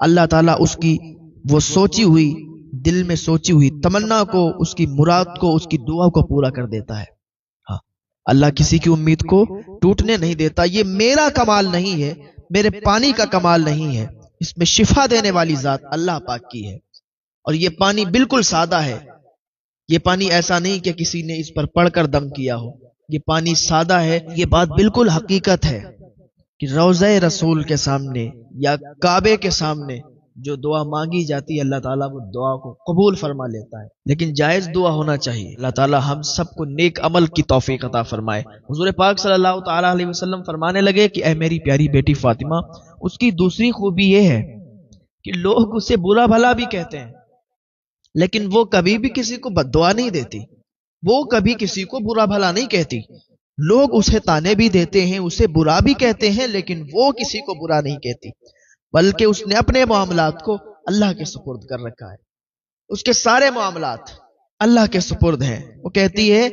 اللہ تعالیٰ اس کی وہ سوچی ہوئی دل میں سوچی ہوئی تمنا کو، اس کی مراد کو، اس کی دعا کو پورا کر دیتا ہے۔ ہاں، اللہ کسی کی امید کو ٹوٹنے نہیں دیتا۔ یہ میرا کمال نہیں ہے، میرے پانی کا کمال نہیں ہے، اس میں شفا دینے والی ذات اللہ پاک کی ہے۔ اور یہ پانی بالکل سادہ ہے، یہ پانی ایسا نہیں کہ کسی نے اس پر پڑھ کر دم کیا ہو، یہ پانی سادہ ہے۔ یہ بات بالکل حقیقت ہے کہ روضہ رسول کے سامنے یا کعبے کے سامنے جو دعا مانگی جاتی ہے، اللہ تعالیٰ وہ دعا کو قبول فرما لیتا ہے، لیکن جائز دعا ہونا چاہیے۔ اللہ تعالیٰ ہم سب کو نیک عمل کی توفیق عطا فرمائے۔ حضور پاک صلی اللہ تعالیٰ علیہ وسلم فرمانے لگے کہ اے میری پیاری بیٹی فاطمہ، اس کی دوسری خوبی یہ ہے کہ لوگ اسے برا بھلا بھی کہتے ہیں، لیکن وہ کبھی بھی کسی کو بد دعا نہیں دیتی، وہ کبھی کسی کو برا بھلا نہیں کہتی۔ لوگ اسے تانے بھی دیتے ہیں، اسے برا بھی کہتے ہیں، لیکن وہ کسی کو برا نہیں کہتی، بلکہ اس نے اپنے معاملات کو اللہ کے سپرد کر رکھا ہے۔ اس کے سارے معاملات اللہ کے سپرد ہیں۔ وہ کہتی ہے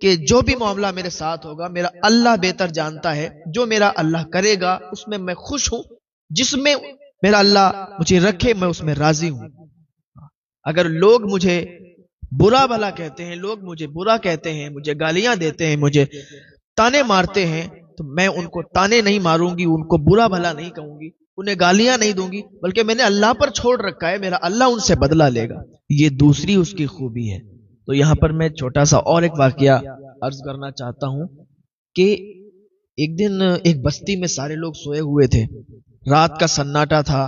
کہ جو بھی معاملہ میرے ساتھ ہوگا میرا اللہ بہتر جانتا ہے، جو میرا اللہ کرے گا اس میں میں خوش ہوں، جس میں میرا اللہ مجھے رکھے میں اس میں راضی ہوں۔ اگر لوگ مجھے برا بھلا کہتے ہیں، لوگ مجھے برا کہتے ہیں، مجھے گالیاں دیتے ہیں، مجھے تانے مارتے ہیں، تو میں ان کو تانے نہیں ماروں گی، ان کو برا بھلا نہیں کہوں گی، انہیں گالیاں نہیں دوں گی، بلکہ میں نے اللہ پر چھوڑ رکھا ہے، میرا اللہ ان سے بدلہ لے گا۔ یہ دوسری اس کی خوبی ہے۔ تو یہاں پر میں چھوٹا سا اور ایک واقعہ عرض کرنا چاہتا ہوں کہ ایک دن ایک بستی میں سارے لوگ سوئے ہوئے تھے، رات کا سناٹا تھا،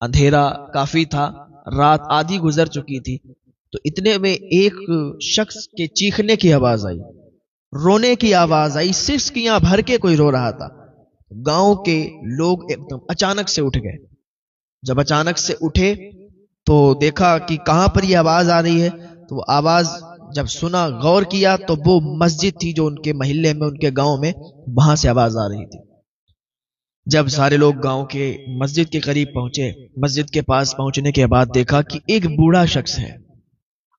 اندھیرا کافی تھا، رات آدھی گزر چکی تھی۔ تو اتنے میں ایک شخص کے چیخنے کی آواز آئی، رونے کی آواز آئی، سسکیاں بھر کے کوئی رو رہا تھا۔ گاؤں کے لوگ ایک دم اچانک سے اٹھ گئے۔ جب اچانک سے اٹھے تو دیکھا کہ کہاں پر یہ آواز آ رہی ہے، تو وہ آواز جب سنا، غور کیا تو وہ مسجد تھی جو ان کے محلے میں، ان کے گاؤں میں، وہاں سے آواز آ رہی تھی۔ جب سارے لوگ گاؤں کے مسجد کے قریب پہنچے، مسجد کے پاس پہنچنے کے بعد دیکھا کہ ایک بوڑھا شخص ہے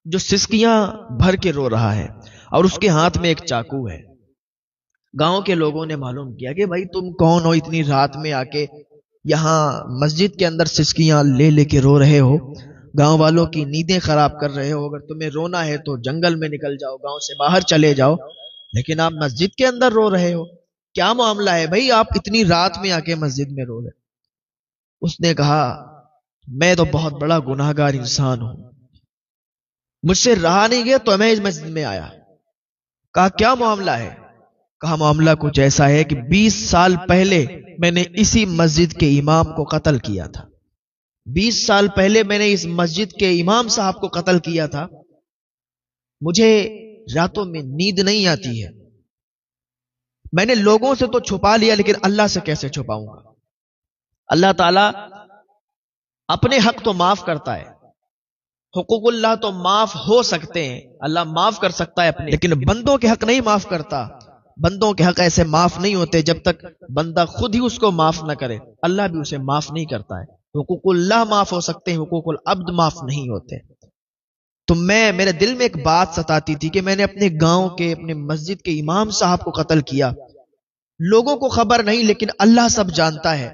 جو سسکیاں بھر کے رو رہا ہے، اور اس کے ہاتھ میں ایک چاقو ہے۔ گاؤں کے لوگوں نے معلوم کیا کہ بھائی تم کون ہو، اتنی رات میں آ کے یہاں مسجد کے اندر سسکیاں لے لے کے رو رہے ہو، گاؤں والوں کی نیندیں خراب کر رہے ہو، اگر تمہیں رونا ہے تو جنگل میں نکل جاؤ، گاؤں سے باہر چلے جاؤ، لیکن آپ مسجد کے اندر رو رہے ہو، کیا معاملہ ہے بھائی، آپ اتنی رات میں آ کے مسجد میں رو رہے؟ اس نے کہا میں تو بہت بڑا گناہگار انسان ہوں، مجھ سے رہا نہیں گیا تو میں اس مسجد میں آیا۔ کہا کیا معاملہ ہے؟ کہا معاملہ کچھ ایسا ہے کہ 20 سال پہلے میں نے اسی مسجد کے امام کو قتل کیا تھا، 20 سال پہلے میں نے اس مسجد کے امام صاحب کو قتل کیا تھا، مجھے راتوں میں نیند نہیں آتی ہے، میں نے لوگوں سے تو چھپا لیا لیکن اللہ سے کیسے چھپاؤں گا؟ اللہ تعالیٰ اپنے حق تو معاف کرتا ہے، حقوق اللہ تو معاف ہو سکتے ہیں، اللہ معاف کر سکتا ہے اپنے، لیکن بندوں کے حق نہیں معاف کرتا۔ بندوں کے حق ایسے معاف نہیں ہوتے جب تک بندہ خود ہی اس کو معاف نہ کرے، اللہ بھی اسے معاف نہیں کرتا ہے۔ حقوق اللہ معاف ہو سکتے ہیں، حقوق العبد معاف نہیں ہوتے۔ تو میرے دل میں ایک بات ستاتی تھی کہ میں نے اپنے گاؤں کے، اپنے مسجد کے امام صاحب کو قتل کیا، لوگوں کو خبر نہیں لیکن اللہ سب جانتا ہے۔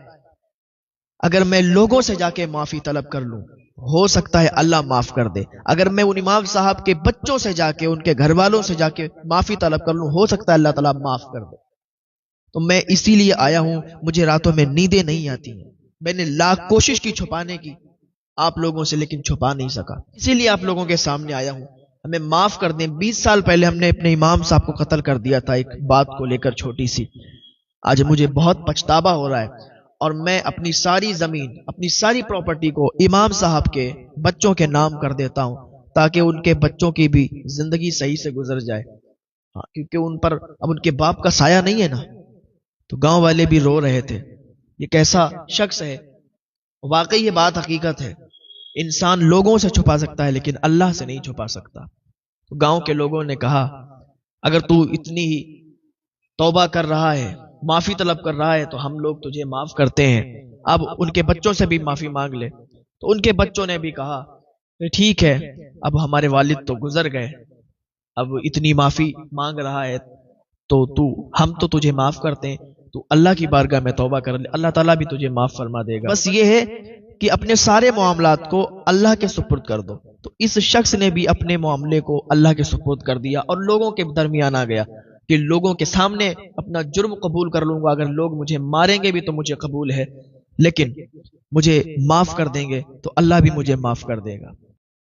اگر میں لوگوں سے جا کے معافی طلب کر لوں، ہو سکتا ہے اللہ معاف کر دے، اگر میں ان امام صاحب کے بچوں سے جا کے، ان کے گھر والوں سے جا کے معافی طلب کر لوں، ہو سکتا ہے اللہ تعالیٰ معاف کر دے۔ تو میں اسی لیے آیا ہوں، مجھے راتوں میں نیندیں نہیں آتی ہیں، میں نے لاکھ کوشش کی چھپانے کی آپ لوگوں سے، لیکن چھپا نہیں سکا، اسی لیے آپ لوگوں کے سامنے آیا ہوں، ہمیں معاف کر دیں۔ 20 سال پہلے ہم نے اپنے امام صاحب کو قتل کر دیا تھا، ایک بات کو لے کر چھوٹی سی، آج مجھے بہت پچھتاوا ہو رہا ہے، اور میں اپنی ساری زمین، اپنی ساری پراپرٹی کو امام صاحب کے بچوں کے نام کر دیتا ہوں، تاکہ ان کے بچوں کی بھی زندگی صحیح سے گزر جائے، کیونکہ ان پر اب ان کے باپ کا سایہ نہیں ہے نا۔ تو گاؤں والے بھی رو رہے تھے، یہ کیسا شخص ہے؟ واقعی یہ بات حقیقت ہے، انسان لوگوں سے چھپا سکتا ہے لیکن اللہ سے نہیں چھپا سکتا۔ تو گاؤں کے لوگوں نے کہا اگر تو اتنی ہی توبہ کر رہا ہے، معافی طلب کر رہا ہے، تو ہم لوگ تجھے معاف کرتے ہیں، اب ان کے بچوں سے بھی معافی مانگ لے۔ تو ان کے بچوں نے بھی کہا کہ ٹھیک ہے، اب ہمارے والد تو گزر گئے، اب اتنی معافی مانگ رہا ہے تو ہم تو تجھے معاف کرتے ہیں، تو اللہ کی بارگاہ میں توبہ کر لے، اللہ تعالیٰ بھی تجھے معاف فرما دے گا۔ بس یہ ہے کہ اپنے سارے معاملات کو اللہ کے سپرد کر دو. تو اس شخص نے بھی اپنے معاملے کو اللہ کے سپرد کر دیا اور لوگوں کے درمیان آ گیا کہ لوگوں کے سامنے اپنا جرم قبول کر لوں گا، اگر لوگ مجھے ماریں گے بھی تو مجھے قبول ہے، لیکن مجھے معاف کر دیں گے تو اللہ بھی مجھے معاف کر دے گا.